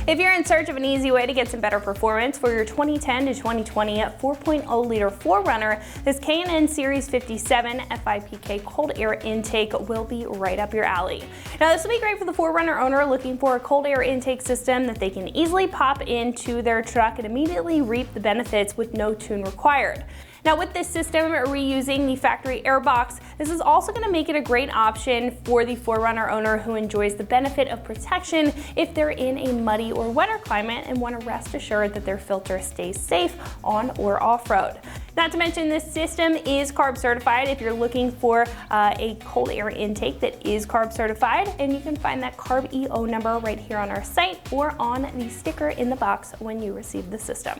If you're in search of an easy way to get some better performance for your 2010 to 2020 4.0 liter 4Runner, this K&N Series 57 FIPK cold air intake will be right up your alley. Now this will be great for the 4Runner owner looking for a cold air intake system that they can easily pop into their truck and immediately reap the benefits with no tune required. Now with this system reusing the factory air box, this is also going to make it a great option for the 4Runner owner who enjoys the benefit of protection if they're in a muddy or wetter climate and want to rest assured that their filter stays safe on or off-road. Not to mention this system is CARB certified if you're looking for a cold air intake that is CARB certified, and you can find that CARB EO number right here on our site or on the sticker in the box when you receive the system.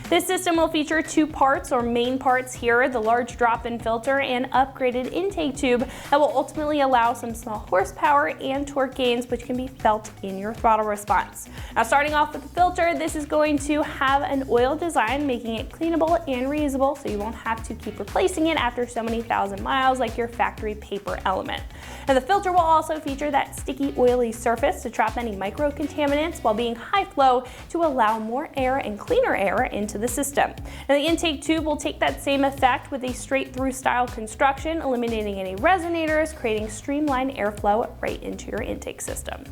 This system will feature two parts or main parts here, the large drop-in filter and upgraded intake tube that will ultimately allow some small horsepower and torque gains which can be felt in your throttle response. Now starting off with the filter, this is going to have an oil design making it cleanable and reusable so you won't have to keep replacing it after so many thousand miles like your factory paper element. Now the filter will also feature that sticky oily surface to trap any micro contaminants while being high flow to allow more air and cleaner air into the system. Now the intake tube will take that same effect with a straight through style construction, eliminating any resonators, creating streamlined airflow right into your intake system.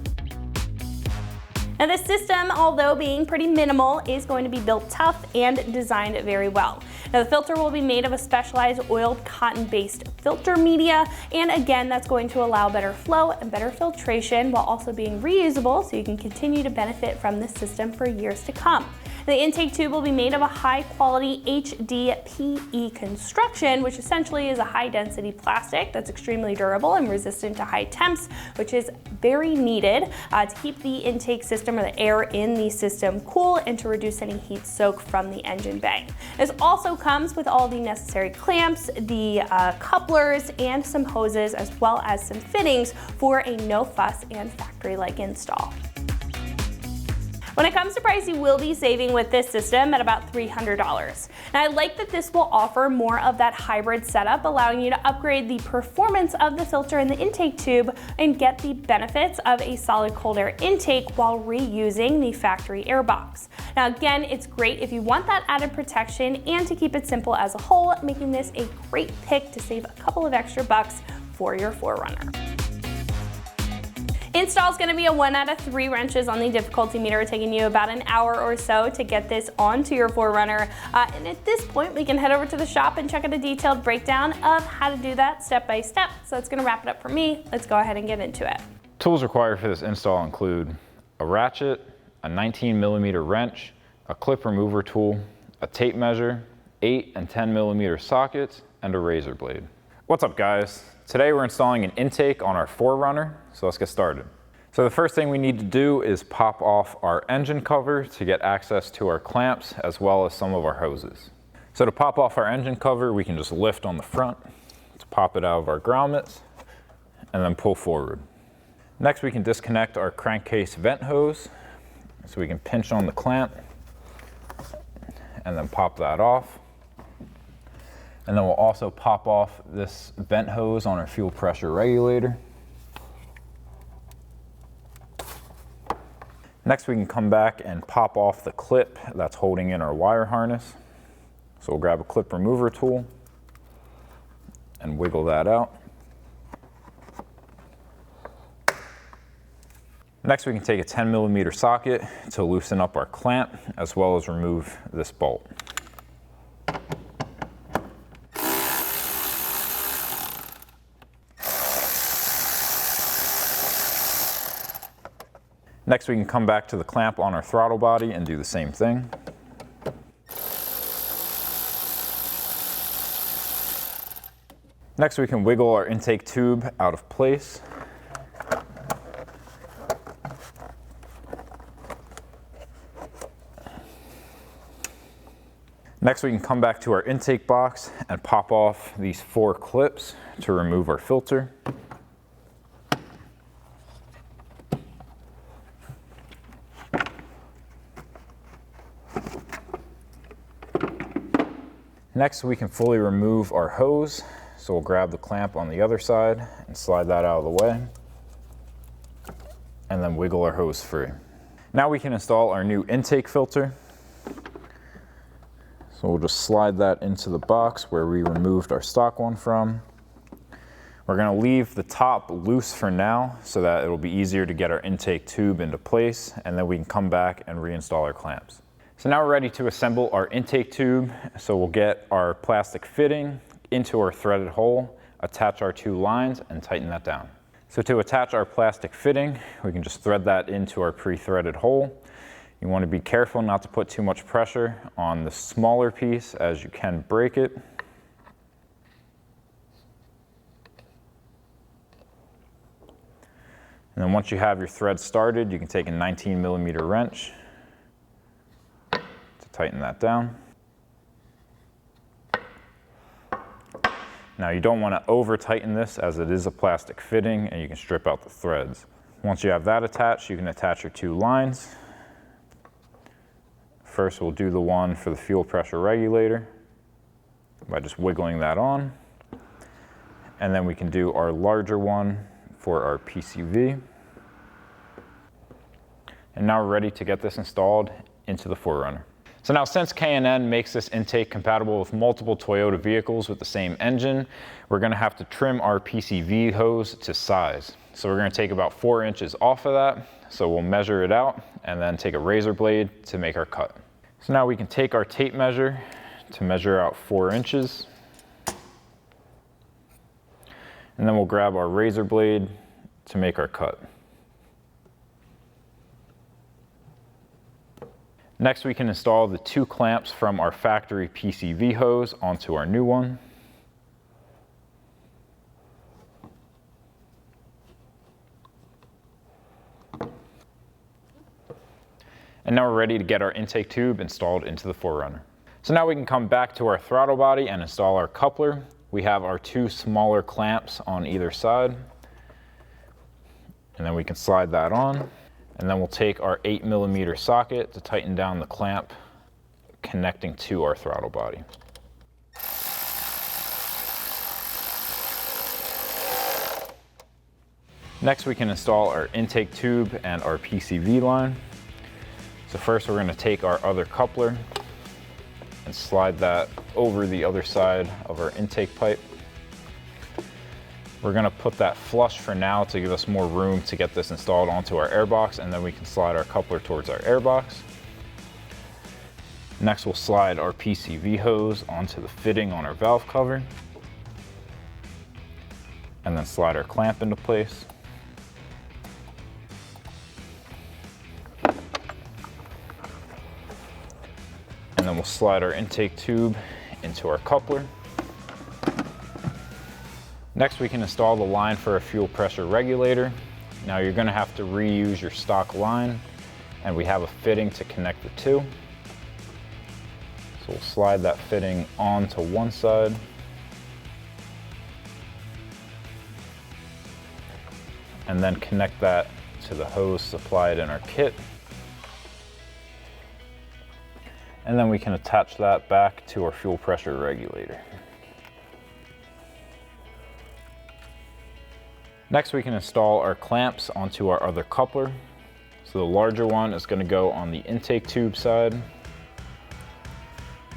Now this system, although being pretty minimal, is going to be built tough and designed very well. Now the filter will be made of a specialized oiled cotton-based filter media, and again that's going to allow better flow and better filtration while also being reusable so you can continue to benefit from this system for years to come. The intake tube will be made of a high-quality HDPE construction, which essentially is a high-density plastic that's extremely durable and resistant to high temps, which is very needed to keep the intake system or the air in the system cool and to reduce any heat soak from the engine bay. This also comes with all the necessary clamps, the couplers, and some hoses, as well as some fittings for a no-fuss and factory-like install. When it comes to price, you will be saving with this system at about $300. Now I like that this will offer more of that hybrid setup, allowing you to upgrade the performance of the filter and the intake tube and get the benefits of a solid cold air intake while reusing the factory air box. Now again, it's great if you want that added protection and to keep it simple as a whole, making this a great pick to save a couple of extra bucks for your 4Runner. Install is going to be a 1 out of 3 wrenches on the difficulty meter, taking you about an hour or so to get this onto your 4Runner. And at this point, we can head over to the shop and check out a detailed breakdown of how to do that step by step. So that's going to wrap it up for me. Let's go ahead and get into it. Tools required for this install include a ratchet, a 19mm wrench, a clip remover tool, a tape measure, 8 and 10mm sockets, and a razor blade. What's up, guys? Today we're installing an intake on our 4Runner, so let's get started. So the first thing we need to do is pop off our engine cover to get access to our clamps as well as some of our hoses. So to pop off our engine cover, we can just lift on the front to pop it out of our grommets and then pull forward. Next we can disconnect our crankcase vent hose, so we can pinch on the clamp and then pop that off. And then we'll also pop off this vent hose on our fuel pressure regulator. Next we can come back and pop off the clip that's holding in our wire harness. So we'll grab a clip remover tool and wiggle that out. Next we can take a 10mm socket to loosen up our clamp as well as remove this bolt. Next we can come back to the clamp on our throttle body and do the same thing. Next we can wiggle our intake tube out of place. Next we can come back to our intake box and pop off these 4 clips to remove our filter. Next, we can fully remove our hose. So we'll grab the clamp on the other side and slide that out of the way. and then wiggle our hose free. Now we can install our new intake filter. So we'll just slide that into the box where we removed our stock one from. We're gonna leave the top loose for now so that it'll be easier to get our intake tube into place, and then we can come back and reinstall our clamps. So now we're ready to assemble our intake tube. So we'll get our plastic fitting into our threaded hole, attach our 2 lines, and tighten that down. So to attach our plastic fitting, we can just thread that into our pre-threaded hole. You want to be careful not to put too much pressure on the smaller piece as you can break it. And then once you have your thread started, you can take a 19mm wrench to tighten that down. Now you don't want to over tighten this as it is a plastic fitting and you can strip out the threads. Once you have that attached, you can attach your 2 lines. First we'll do the one for the fuel pressure regulator by just wiggling that on. And then we can do our larger one for our PCV. And now we're ready to get this installed into the 4Runner. So now since K&N makes this intake compatible with multiple Toyota vehicles with the same engine, we're gonna have to trim our PCV hose to size. So we're gonna take about 4 inches off of that. So we'll measure it out and then take a razor blade to make our cut. So now we can take our tape measure to measure out 4 inches. And then we'll grab our razor blade to make our cut. Next, we can install the 2 clamps from our factory PCV hose onto our new one. And now we're ready to get our intake tube installed into the 4Runner. So now we can come back to our throttle body and install our coupler. We have our 2 smaller clamps on either side. And then we can slide that on. And then we'll take our 8mm socket to tighten down the clamp connecting to our throttle body. Next, we can install our intake tube and our PCV line. So first we're going to take our other coupler and slide that over the other side of our intake pipe. We're going to put that flush for now to give us more room to get this installed onto our airbox, and then we can slide our coupler towards our airbox. Next we'll slide our PCV hose onto the fitting on our valve cover, and then slide our clamp into place. And then we'll slide our intake tube into our coupler. Next, we can install the line for a fuel pressure regulator. Now you're going to have to reuse your stock line, and we have a fitting to connect the 2. So we'll slide that fitting onto one side. And then connect that to the hose supplied in our kit. And then we can attach that back to our fuel pressure regulator. Next, we can install our clamps onto our other coupler. So the larger one is going to go on the intake tube side,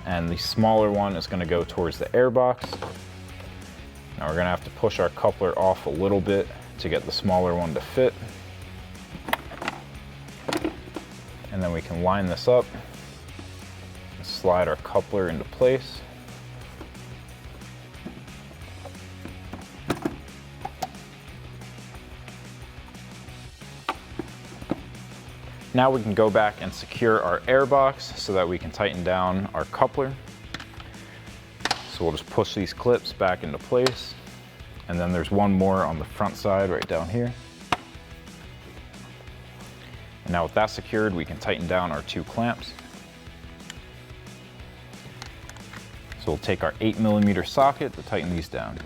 and the smaller one is going to go towards the airbox. Now we're going to have to push our coupler off a little bit to get the smaller one to fit. And then we can line this up and slide our coupler into place. Now we can go back and secure our airbox so that we can tighten down our coupler. So we'll just push these clips back into place. And then there's one more on the front side right down here. And now with that secured, we can tighten down our 2 clamps. So we'll take our 8mm socket to tighten these down.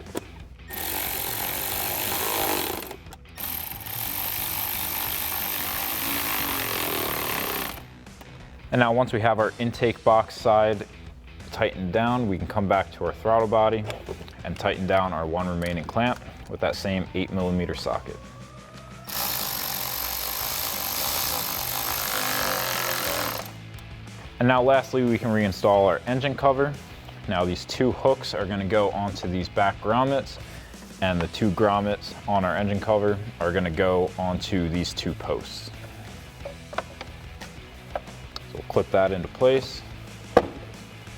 And now once we have our intake box side tightened down, we can come back to our throttle body and tighten down our 1 remaining clamp with that same 8mm socket. And now lastly, we can reinstall our engine cover. Now these two hooks are gonna go onto these back grommets, and the two grommets on our engine cover are gonna go onto these two posts. So we'll clip that into place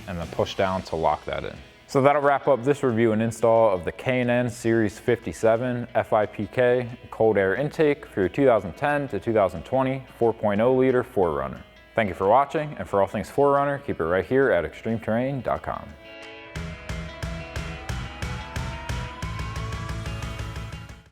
and then push down to lock that in. So that'll wrap up this review and install of the K&N Series 57 FIPK cold air intake for your 2010 to 2020 4.0 liter 4Runner. Thank you for watching, and for all things 4Runner, keep it right here at extremeterrain.com.